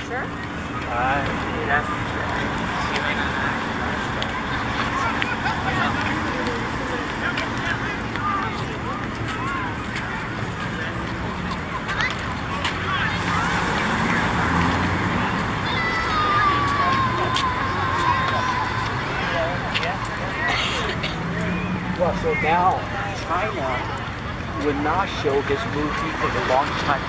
sure? Yes. Well, so now China would not show this movie for a long time.